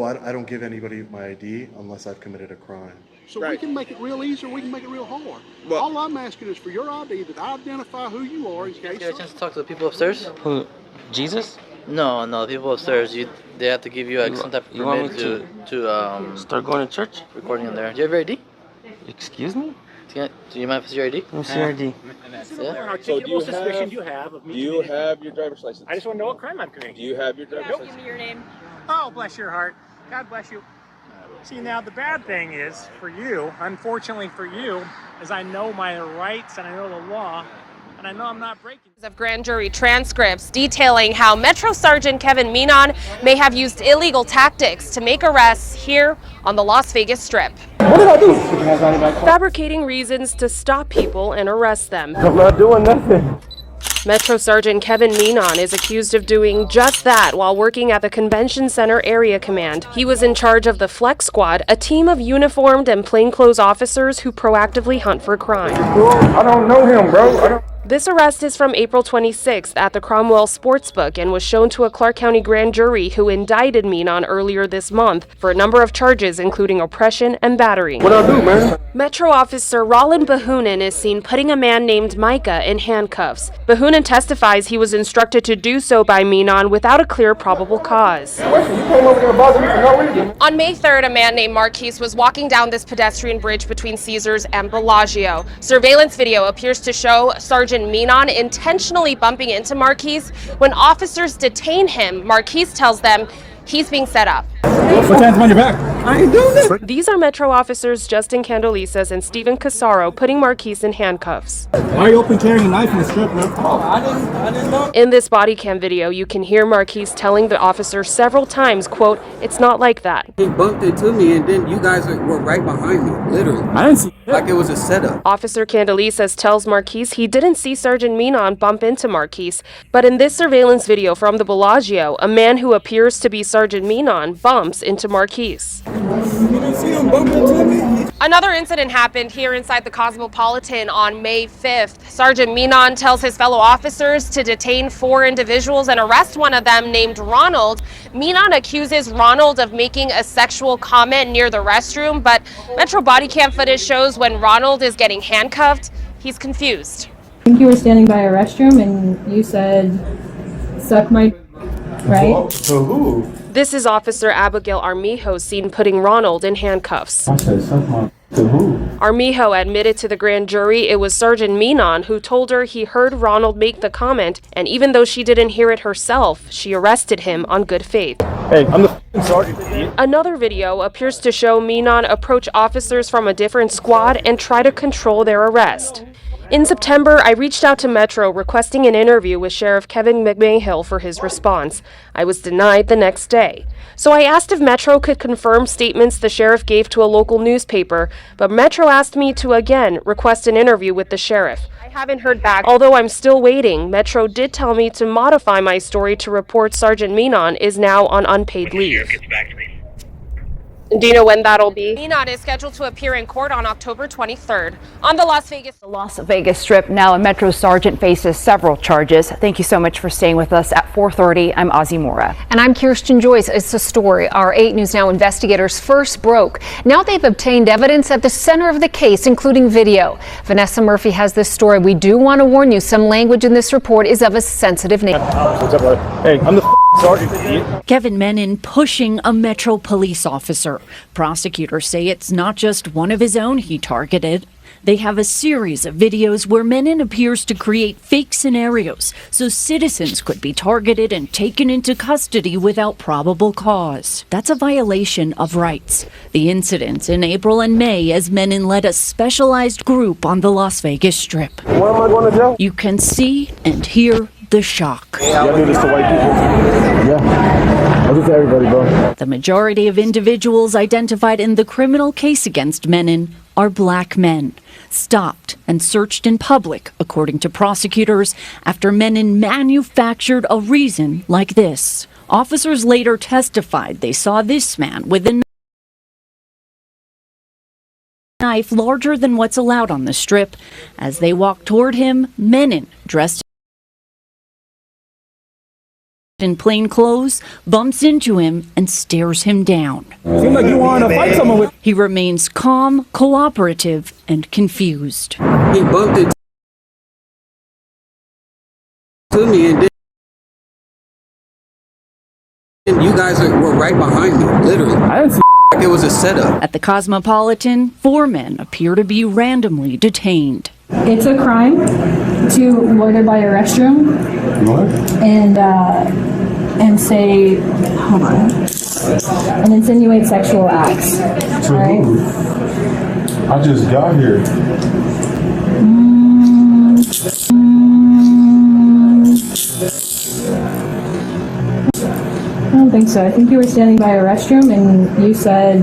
I don't give anybody my ID unless I've committed a crime. So we can make it real easy or we can make it real hard. Well, all I'm asking is for your ID that I identify who you are in case. You get a chance to talk to the people upstairs? Who? Jesus? No, the people upstairs. They have to give you some type of permit to start going to church? Recording in there. Do you have your ID? Excuse me? Do you mind if it's your ID? What's your ID? Yeah. So do you have your driver's license? I just want to know what crime I'm committing. Do you have your driver's license? Give me your name. Oh, bless your heart. God bless you. See, now the bad thing is for you, unfortunately for you, is I know my rights and I know the law, and I know I'm not breaking. Of grand jury transcripts detailing how Metro Sergeant Kevin Menon may have used illegal tactics to make arrests here on the Las Vegas Strip. What did I do? Fabricating reasons to stop people and arrest them. I'm not doing nothing. Metro Sergeant Kevin Menon is accused of doing just that while working at the Convention Center Area Command. He was in charge of the Flex Squad, a team of uniformed and plainclothes officers who proactively hunt for crime. I don't know him, bro. This arrest is from April 26th at the Cromwell Sportsbook and was shown to a Clark County grand jury who indicted Menon earlier this month for a number of charges including oppression and battery. What I do, man? Metro Officer Roland Bahunin is seen putting a man named Micah in handcuffs. Bahunin testifies he was instructed to do so by Menon without a clear probable cause. On May 3rd, a man named Marquise was walking down this pedestrian bridge between Caesars and Bellagio. Surveillance video appears to show Sergeant Menon intentionally bumping into Marquise. When officers detain him, Marquise tells them he's being set up. Put hands on your back. I ain't doing this. These are Metro officers Justin Candelisas and Stephen Casaro putting Marquise in handcuffs. Why are you open carrying a knife in the strip, man? I didn't know. In this body cam video, you can hear Marquise telling the officer several times, quote, "It's not like that." He bumped into me and then you guys were right behind me, literally. I didn't see it. Like it was a setup. Officer Candelisas tells Marquise he didn't see Sergeant Menon bump into Marquise, but in this surveillance video from the Bellagio, a man who appears to be Sergeant Menon bumps into Marquise. You didn't see him bump into me? Another incident happened here inside the Cosmopolitan on May 5th. Sergeant Menon tells his fellow officers to detain 4 individuals and arrest one of them named Ronald. Menon accuses Ronald of making a sexual comment near the restroom, but Metro body cam footage shows when Ronald is getting handcuffed, he's confused. I think you were standing by a restroom and you said, "Suck my," right? To who? This is Officer Abigail Armijo seen putting Ronald in handcuffs. I said suck my. To who? Armijo admitted to the grand jury it was Sergeant Menon who told her he heard Ronald make the comment, and even though she didn't hear it herself, she arrested him on good faith. Hey, I'm the sergeant. Another video appears to show Menon approach officers from a different squad and try to control their arrest. In September, I reached out to Metro requesting an interview with Sheriff Kevin McMahill for his response. I was denied the next day. So I asked if Metro could confirm statements the sheriff gave to a local newspaper, but Metro asked me to again request an interview with the sheriff. I haven't heard back. Although I'm still waiting, Metro did tell me to modify my story to report Sergeant Menon is now on unpaid leave. Do you know when that'll be? Menon is scheduled to appear in court on October 23rd. On the Las Vegas Strip, now a Metro sergeant faces several charges. Thank you so much for staying with us at 4:30. I'm Ozzie Mora. And I'm Kirsten Joyce. It's a story our 8 News Now investigators first broke. Now they've obtained evidence at the center of the case, including video. Vanessa Murphy has this story. We do want to warn you, some language in this report is of a sensitive nature. What's up, brother? Hey, I'm the sergeant. Kevin Menon pushing a Metro police officer. Prosecutors say it's not just one of his own he targeted. They have a series of videos where Menon appears to create fake scenarios so citizens could be targeted and taken into custody without probable cause. That's a violation of rights. The incidents in April and May as Menon led a specialized group on the Las Vegas Strip. Where am I going to jail? You can see and hear the shock. Yeah, I do this to white people. Yeah. I do to everybody, bro. The majority of individuals identified in the criminal case against Menon are black men, stopped and searched in public, according to prosecutors, after Menon manufactured a reason like this. Officers later testified they saw this man with a knife larger than what's allowed on the strip. As they walked toward him, Menon, dressed in plain clothes bumps into him and stares him down. Seems like you want to fight someone with. He remains calm, cooperative, and confused. He bumped it to me, and then you guys were right behind me, literally. I didn't see like it was a setup. At the Cosmopolitan, 4 men appear to be randomly detained. It's a crime to loiter by a restroom and say, hold on, and insinuate sexual acts. Right? I just got here. I don't think so. I think you were standing by a restroom and you said,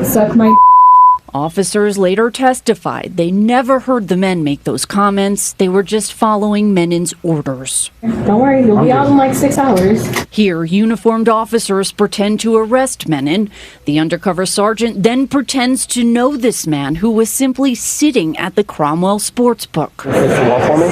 suck my. Officers later testified they never heard the men make those comments. They were just following Menon's orders. Don't worry, you'll be out in like 6 hours. Here, uniformed officers pretend to arrest Menon. The undercover sergeant then pretends to know this man who was simply sitting at the Cromwell Sportsbook.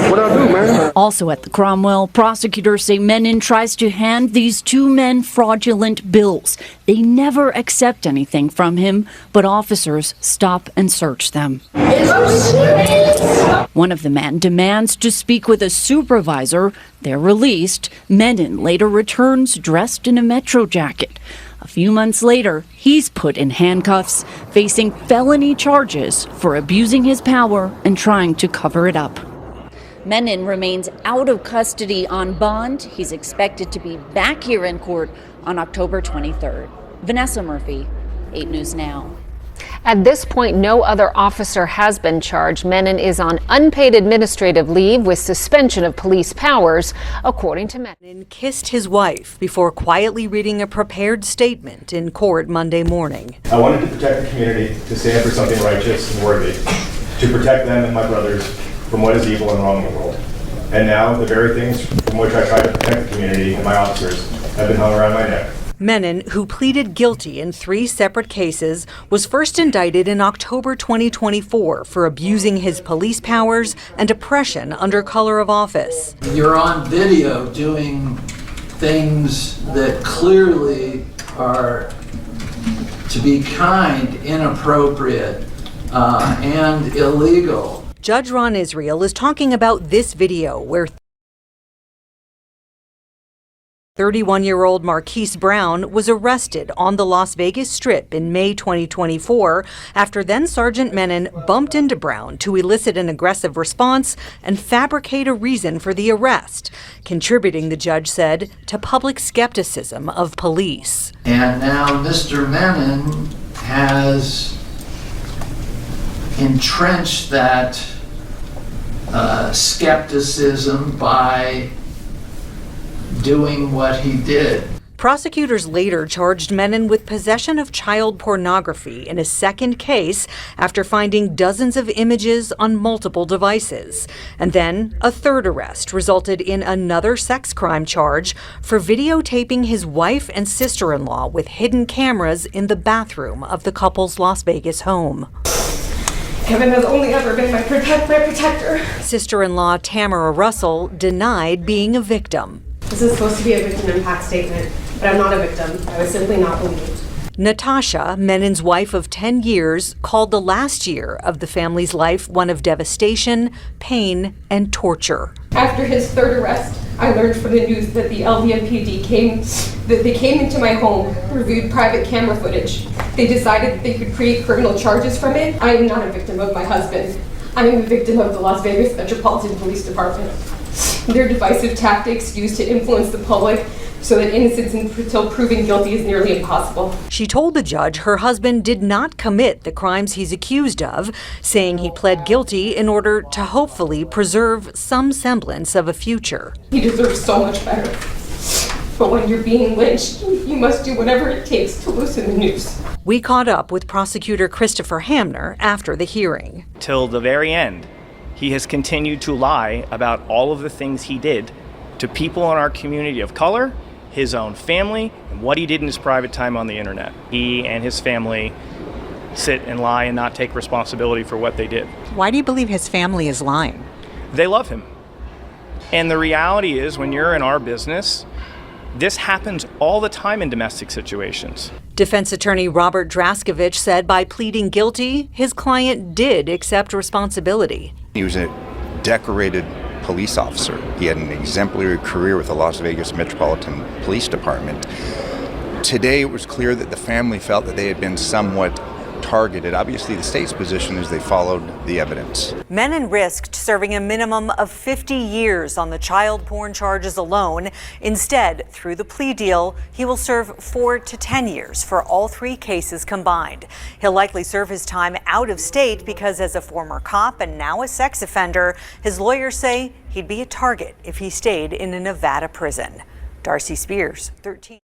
What I do, man? Also at the Cromwell, prosecutors say Menon tries to hand these 2 men fraudulent bills. They never accept anything from him, but officers stop and search them. One of the men demands to speak with a supervisor. They're released. Menon later returns dressed in a Metro jacket. A few months later, he's put in handcuffs, facing felony charges for abusing his power and trying to cover it up. Menon remains out of custody on bond. He's expected to be back here in court on October 23rd. Vanessa Murphy, 8 News Now. At this point, no other officer has been charged. Menon is on unpaid administrative leave with suspension of police powers, according to Menon. Kissed his wife before quietly reading a prepared statement in court Monday morning. I wanted to protect the community, to stand for something righteous and worthy, to protect them and my brothers from what is evil and wrong in the world. And now, the very things from which I tried to protect the community and my officers have been hung around my neck. Menon, who pleaded guilty in 3 separate cases, was first indicted in October 2024 for abusing his police powers and oppression under color of office. You're on video doing things that clearly are, to be kind, inappropriate and illegal. Judge Ron Israel is talking about this video where 31-year-old Marquise Brown was arrested on the Las Vegas Strip in May 2024 after then Sergeant Menon bumped into Brown to elicit an aggressive response and fabricate a reason for the arrest, contributing, the judge said, to public skepticism of police. And now Mr. Menon has entrenched that skepticism by doing what he did. Prosecutors later charged Menon with possession of child pornography in a second case after finding dozens of images on multiple devices. And then a third arrest resulted in another sex crime charge for videotaping his wife and sister-in-law with hidden cameras in the bathroom of the couple's Las Vegas home. Kevin has only ever been my protector. Sister-in-law Tamara Russell denied being a victim. This is supposed to be a victim impact statement, but I'm not a victim. I was simply not believed. Natasha, Menon's wife of 10 years, called the last year of the family's life one of devastation, pain, and torture. After his third arrest, I learned from the news that the LVMPD came into my home, reviewed private camera footage. They decided that they could create criminal charges from it. I am not a victim of my husband. I am a victim of the Las Vegas Metropolitan Police Department. Their divisive tactics used to influence the public so that innocence until proven guilty is nearly impossible. She told the judge her husband did not commit the crimes he's accused of, saying he pled guilty in order to hopefully preserve some semblance of a future. He deserves so much better. But when you're being lynched, you must do whatever it takes to loosen the noose. We caught up with prosecutor Christopher Hamner after the hearing. Till the very end, he has continued to lie about all of the things he did to people in our community of color, his own family, and what he did in his private time on the internet. He and his family sit and lie and not take responsibility for what they did. Why do you believe his family is lying? They love him. And the reality is, when you're in our business, This happens all the time in domestic situations. Defense attorney Robert Draskevich said by pleading guilty, his client did accept responsibility. He was a decorated police officer. He had an exemplary career with the Las Vegas Metropolitan Police Department. Today, it was clear that the family felt that they had been somewhat targeted. Obviously, the state's position is they followed the evidence. Menon risked serving a minimum of 50 years on the child porn charges alone. Instead, through the plea deal, he will serve 4 to 10 years for all 3 cases combined. He'll likely serve his time out of state because as a former cop and now a sex offender, his lawyers say he'd be a target if he stayed in a Nevada prison. Darcy Spears, 13.